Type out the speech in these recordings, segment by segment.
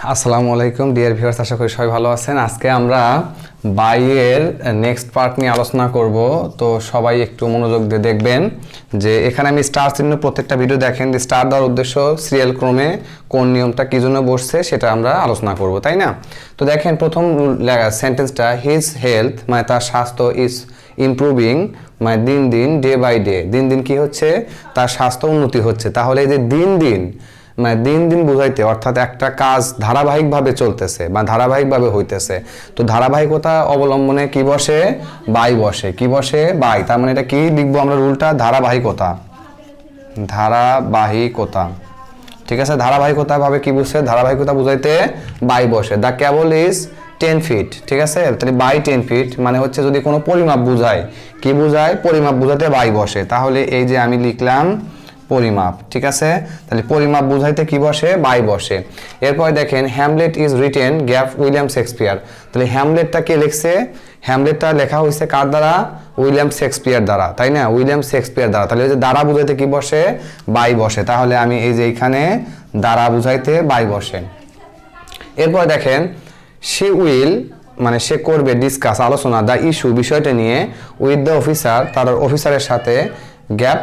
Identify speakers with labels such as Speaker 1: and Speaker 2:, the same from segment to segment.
Speaker 1: আসসালামু আলাইকুম dear viewers, আশা করি সবাই ভালো আছেন। আজকে আমরা বাইয়ের নেক্সট পার্ট নিয়ে আলোচনা করব। তো সবাই একটু মনোযোগ দিয়ে দেখবেন যে এখানে আমি স্টার চিহ্ন প্রত্যেকটা ভিডিও দেখেন যে স্টার দেওয়ার উদ্দেশ্য সিরিয়াল ক্রমে কোন নিয়মটা কী জন্য বসছে সেটা আমরা আলোচনা করব, তাই না? তো দেখেন প্রথম সেন্টেন্সটা হিজ হেলথ মানে তার স্বাস্থ্য ইজ ইমপ্রুভিং মানে দিন দিন ডে বাই ডে, দিন দিন কি হচ্ছে তার স্বাস্থ্য উন্নতি হচ্ছে। তাহলে এই যে দিন দিন মানে দিন দিন বুঝাইতে অর্থাৎ একটা কাজ ধারাবাহিকভাবে চলতেছে বা ধারাবাহিকভাবে হইতেছে। তো ধারাবাহিকতা অবলম্বনে কি বসে? বাই বসে। কি বসে? বাই। তার মানে এটা কি লিখবো আমরা রুলটা? ধারাবাহিকতা। ধারাবাহিকতা, ঠিক আছে। ধারাবাহিকতা ভাবে কি বুঝছে? ধারাবাহিকতা বুঝাইতে বাই বসে। দ্য কেবল ইজ 10 ফিট, ঠিক আছে। তাহলে বাই 10 ফিট মানে হচ্ছে যদি কোনো পরিমাপ বুঝায়, কি বুঝায়? পরিমাপ বুঝাতে বাই বসে। তাহলে এই যে আমি লিখলাম পরিমাপ, ঠিক আছে। তাহলে পরিমাপ বুঝাইতে কি বসে? বাই বসে। এরপর দেখেন Hamlet is written gaff William Shakespeare. তাহলে হ্যামলেটটা কে লিখছে? হ্যামলেটটা লেখা হয়েছে কার দ্বারা? উইলিয়াম শেক্সপিয়ার দ্বারা, তাই না? উইলিয়াম শেক্সপিয়ার দ্বারা। তাহলে এই যে দ্বারা বুঝাইতে কি বসে? বাই বসে। তাহলে আমি এই যে এইখানে দ্বারা বুঝাইতে বাই বসে। এরপর দেখেন সে উইল মানে সে করবে ডিসকাস আলোচনা দ্য ইস্যু বিষয়টা নিয়ে উইথ দ্য অফিসার তার অফিসারের সাথে গ্যাপ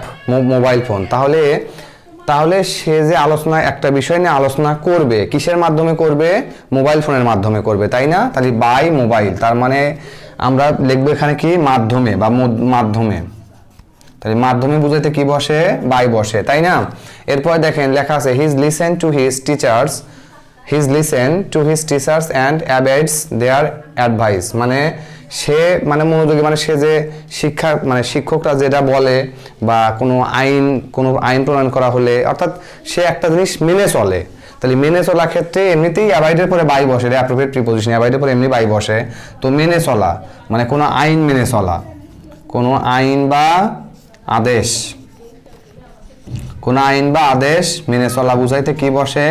Speaker 1: মোবাইল ফোন। তাহলে সে যে আলোচনা একটা বিষয় নিয়ে আলোচনা করবে কিসের মাধ্যমে করবে? মোবাইল ফোনের মাধ্যমে করবে, তাই না? তাহলে বাই মোবাইল, তার মানে আমরা লিখবো এখানে কি? মাধ্যমে বা মাধ্যমে। তাহলে মাধ্যমে বুঝাইতে কি বসে? বাই বসে, তাই না? এরপর দেখেন লেখা আছে his listen to his teachers and abides their advice. মানে সে মানে মনোযোগী মানে সে যে শিক্ষকরা যেটা বলে বা কোনো আইন প্রণয়ন করা হলে অর্থাৎ সে একটা জিনিস মেনে চলে। তাহলে মেনে চলার ক্ষেত্রে এমনিতেই অ্যাভয়েডের পরে বাই বসে, অ্যাপ্রোপ্রিয়েট প্রিপোজিশন। অ্যাভয়েডের পরে এমনি বাই বসে। তো মেনে চলা মানে কোনো আইন মেনে চলা, কোনো আইন বা আদেশ, কোনো আইন বা আদেশ মেনে চলা বুঝাইতে কি বসে?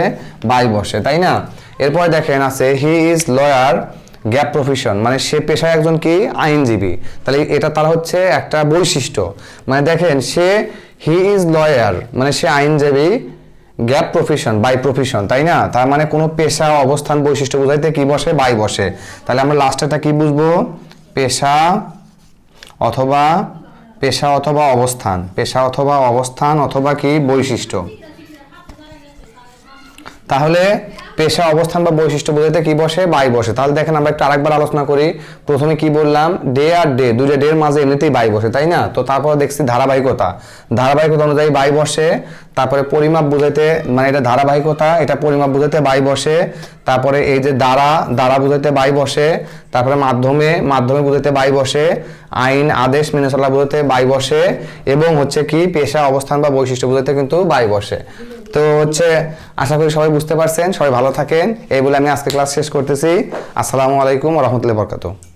Speaker 1: বাই বসে, তাই না? এরপর দেখেন আছে he is lawyer gap profession মানে সে পেশায় একজন কি? আইনজীবী। তাহলে এটা তার হচ্ছে একটা বৈশিষ্ট্য। মানে দেখেন হি ইজ লয়ার মানে সে আইনজীবী, গ্যাপ প্রফেশন বাই প্রফেশন, তাই না? তার মানে কোনো পেশা অবস্থান বৈশিষ্ট্য বুঝাইতে কি বসে? বাই বসে। তাহলে আমরা লাস্টেটা কি বুঝবো? পেশা অথবা অবস্থান, পেশা অথবা অবস্থান অথবা কি বৈশিষ্ট্য। তাহলে পেশা অবস্থান বা বৈশিষ্ট্য বোঝাতে কি বসে? বাই বসে। তাহলে দেখেন আমরা একটু আরেকবার আলোচনা করি। প্রথমে কি বললাম? ডে আর ডে, দুইটা ডের মাঝে এমনিতেই বাই বসে, তাই না? তো তারপর দেখছি ধারাবাহিকতা অনুযায়ী বাই বসে। তারপরে পরিমাপ বুঝাইতে মানে এটা ধারাবাহিকতা, এটা পরিমাপ বুঝাইতে বাই বসে। তারপরে এই যে দ্বারা বুঝাইতে বাই বসে। তারপরে মাধ্যমে বুঝাইতে বাই বসে। আইন আদেশ মেনে চলা বুঝাইতে বাই বসে। এবং হচ্ছে কি পেশা অবস্থান বা বৈশিষ্ট্য বুঝাইতে কিন্তু বাই বসে। তো হচ্ছে আশা করি সবাই বুঝতে পারছেন। সবাই ভালো থাকেন এই বলে আমি আজকে ক্লাস শেষ করতেছি। আসসালামু আলাইকুম ওয়া রাহমাতুল্লাহি ওয়া বারাকাতুহু।